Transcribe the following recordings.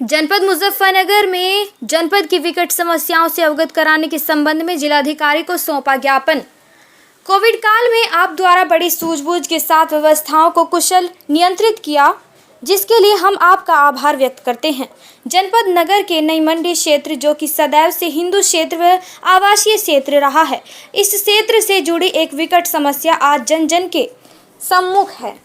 जनपद मुजफ्फरनगर में जनपद की विकट समस्याओं से अवगत कराने के संबंध में जिलाधिकारी को सौंपा ज्ञापन। कोविड काल में आप द्वारा बड़ी सूझबूझ के साथ व्यवस्थाओं को कुशल नियंत्रित किया, जिसके लिए हम आपका आभार व्यक्त करते हैं। जनपद नगर के नई मंडी क्षेत्र, जो कि सदैव से हिंदू क्षेत्र व आवासीय क्षेत्र रहा है, इस क्षेत्र से जुड़ी एक विकट समस्या आज जन जन के सम्मुख है।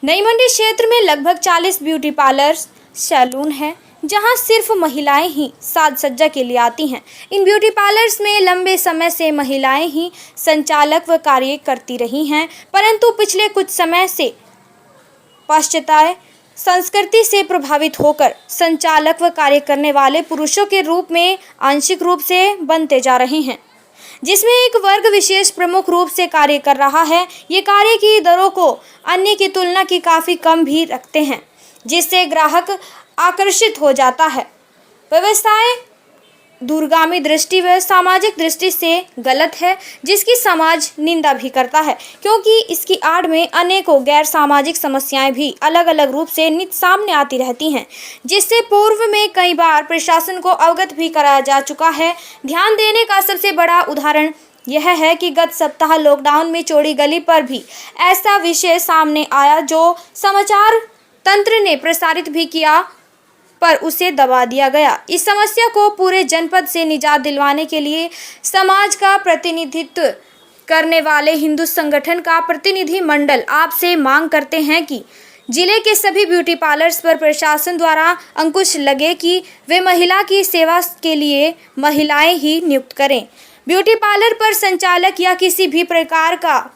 नई मंडी क्षेत्र में लगभग 40 ब्यूटी पार्लर्स, सैलून है, जहां सिर्फ महिलाएं ही साज सज्जा के लिए आती हैं। इन ब्यूटी पार्लर्स में लंबे समय से महिलाएं ही संचालक व कार्य करती रही हैं, परंतु पिछले कुछ समय से पाश्चात्य संस्कृति से प्रभावित होकर संचालक व कार्य करने वाले पुरुषों के रूप में आंशिक रूप से बनते जा रहे हैं, जिसमें एक वर्ग विशेष प्रमुख रूप से कार्य कर रहा है। ये कार्य की दरों को अन्य की तुलना की काफ़ी कम भी रखते हैं, जिससे ग्राहक आकर्षित हो जाता है। व्यवसाय दूरगामी दृष्टि व सामाजिक दृष्टि से गलत है, जिसकी समाज निंदा भी करता है, क्योंकि इसकी आड़ में अनेकों गैर सामाजिक समस्याएं भी अलग अलग रूप से नित्य सामने आती रहती हैं, जिससे पूर्व में कई बार प्रशासन को अवगत भी कराया जा चुका है। ध्यान देने का सबसे बड़ा उदाहरण यह है कि गत सप्ताह लॉकडाउन में चौड़ी गली पर भी ऐसा विषय सामने आया, जो समाचार तंत्र ने प्रसारित भी किया, पर उसे दबा दिया गया। इस समस्या को पूरे जनपद से निजात दिलवाने के लिए समाज का प्रतिनिधित्व करने वाले हिंदू संगठन का प्रतिनिधि मंडल आपसे मांग करते हैं कि जिले के सभी ब्यूटी पार्लर्स पर प्रशासन द्वारा अंकुश लगे कि वे महिला की सेवा के लिए महिलाएं ही नियुक्त करें। ब्यूटी पार्लर पर संचालक या किसी भी प्रकार का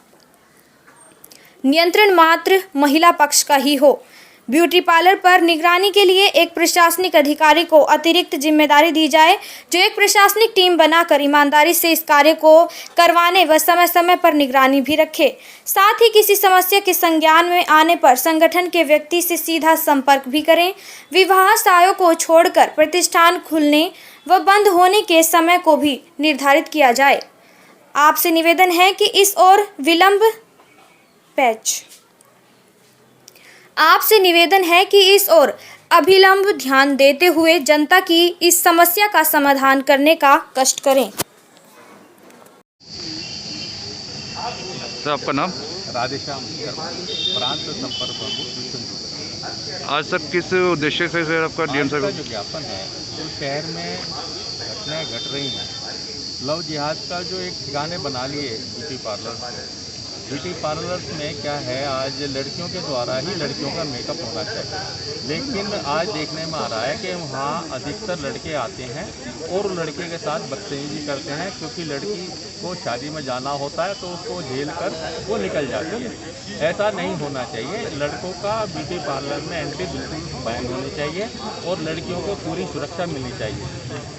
नियंत्रण मात्र महिला पक्ष का ही हो। ब्यूटी पार्लर पर निगरानी के लिए एक प्रशासनिक अधिकारी को अतिरिक्त जिम्मेदारी दी जाए, जो एक प्रशासनिक टीम बनाकर ईमानदारी से इस कार्य को करवाने व समय समय पर निगरानी भी रखे। साथ ही किसी समस्या के संज्ञान में आने पर संगठन के व्यक्ति से सीधा संपर्क भी करें। विवाहाशयों को छोड़कर प्रतिष्ठान खुलने व बंद होने के समय को भी निर्धारित किया जाए। आपसे निवेदन है कि इस ओर अभिलंब ध्यान देते हुए जनता की इस समस्या का समाधान करने का कष्ट करें। सर, आपका नाम? राधेश्याम प्रांत संपर्क प्रमुख। आज सब किस उद्देश्य से सर आपका डीएम साहब? जो ज्ञापन है, तो शहर में घटनाएं घट रही हैं। लव जिहाद का जो एक ठिकाने बना लिए ब्यूटी पार्लर्स में क्या है, आज लड़कियों के द्वारा ही लड़कियों का मेकअप होना चाहिए, लेकिन आज देखने में आ रहा है कि वहाँ अधिकतर लड़के आते हैं और लड़के के साथ बदतमीजी करते हैं, क्योंकि लड़की को शादी में जाना होता है तो उसको झेल कर वो निकल जाती है। ऐसा नहीं होना चाहिए। लड़कों का ब्यूटी पार्लर में एंट्री बिल्कुल बैन होनी चाहिए और लड़कियों को पूरी सुरक्षा मिलनी चाहिए।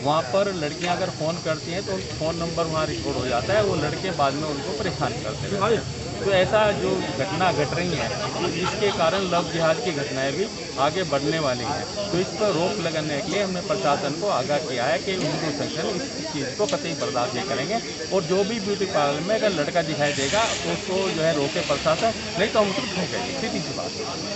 वहाँ पर लड़कियाँ अगर फ़ोन करती हैं तो फ़ोन नंबर वहाँ रिकॉर्ड हो जाता है, वो लड़के बाद में उनको परेशान करते हैं। तो ऐसा जो घटना घट रही है, इसके कारण लव जिहाद की घटनाएं भी आगे बढ़ने वाली हैं। तो इस पर रोक लगाने के लिए हमने प्रशासन को आगाह किया है कि हिंदू संगठन इस चीज़ को कतई बर्दाश्त नहीं करेंगे, और जो भी ब्यूटी पार्लर में अगर लड़का दिखाई देगा तो उसको जो है रोके प्रशासन, नहीं तो हम उसको ठोकेंगे। सीधी सी बात,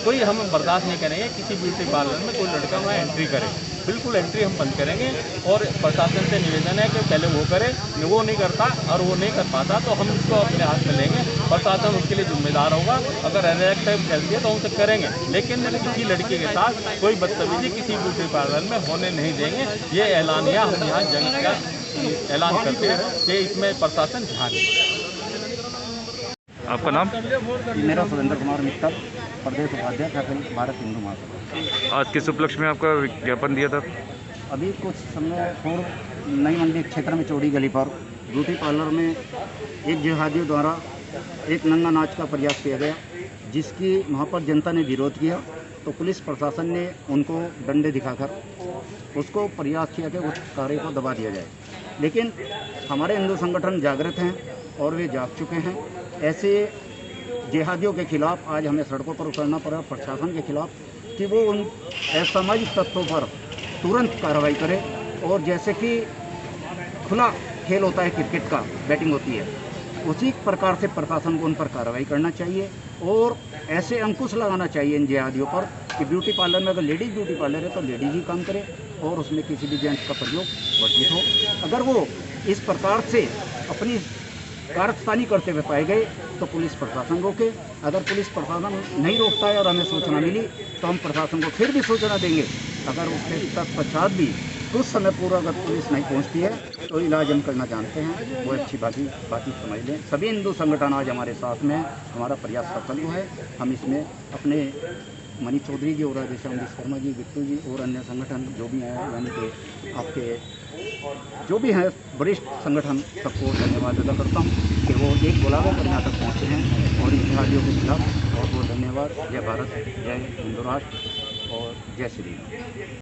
कोई हम बर्दाश्त नहीं करेंगे किसी ब्यूटी पार्लर में कोई लड़का वहाँ एंट्री करे। बिल्कुल एंट्री हम बंद करेंगे, और प्रशासन से निवेदन है कि पहले वो करे, वो नहीं करता और वो नहीं कर पाता तो हम इसको अपने हाथ में लेंगे। प्रशासन उसके लिए जिम्मेदार होगा। अगर अरेस्ट टाइम फैलती है तो हम उसे करेंगे, लेकिन किसी लड़की के साथ कोई बदतमीजी किसी ब्यूटी पार्लर में होने नहीं देंगे। ये ऐलानिया हम यहाँ जंग का ऐलान करते हैं कि इसमें प्रशासन ध्यान दें। आपका नाम? मेरा सुरेंद्र कुमार मित्तल, प्रदेश उपाध्यक्ष अखिल भारत हिंदू महासभा। आज किस उपलक्ष्य में आपका विज्ञापन दिया था? अभी कुछ समय पूर्व नई मंडी क्षेत्र में चौड़ी गली पर ब्यूटी पार्लर में एक जिहादियों द्वारा एक नंगा नाच का प्रयास किया गया, जिसकी वहाँ पर जनता ने विरोध किया, तो पुलिस प्रशासन ने उनको डंडे दिखाकर उसको प्रयास किया कि उस कार्य को दबा दिया जाए। लेकिन हमारे हिंदू संगठन जागृत हैं और वे जाग चुके हैं। ऐसे जिहादियों के खिलाफ आज हमें सड़कों पर उतरना पड़ा प्रशासन के खिलाफ, कि वो उन असामाजिक तत्वों पर तुरंत कार्रवाई करे, और जैसे कि खुला खेल होता है क्रिकेट का, बैटिंग होती है, उसी प्रकार से प्रशासन को उन पर कार्रवाई करना चाहिए और ऐसे अंकुश लगाना चाहिए इन जिहादियों पर कि ब्यूटी पार्लर में अगर लेडीज़ ब्यूटी पार्लर है तो लेडीज़ ही काम करे और उसमें किसी भी जेंट्स का प्रयोग वर्जित हो। अगर वो इस प्रकार से अपनी कारस्तानी करते हुए पाए गए तो पुलिस प्रशासन रोके। अगर पुलिस प्रशासन नहीं रोकता है और हमें सूचना मिली तो हम प्रशासन को फिर भी सूचना देंगे। अगर उसके तत्पश्चात भी कुछ समय पूर्व अगर पुलिस नहीं पहुंचती है तो इलाज हम करना जानते हैं, वो अच्छी बात ही समझ लें। सभी हिंदू संगठन आज हमारे साथ में, हमारा प्रयास सफल हुआ है। हम इसमें अपने मनीष चौधरी जी और जैसे अमरीश शर्मा जी, बिट्टू जी और अन्य संगठन जो भी हैं, यानी कि आपके जो भी हैं वरिष्ठ संगठन, सबको धन्यवाद अदा करता हूँ कि वो एक बुलावे पर यहाँ तक पहुँचे हैं और इन जिहादियों के खिलाफ बहुत बहुत धन्यवाद। जय भारत, जय हिंदू राष्ट्र और जय श्री राम।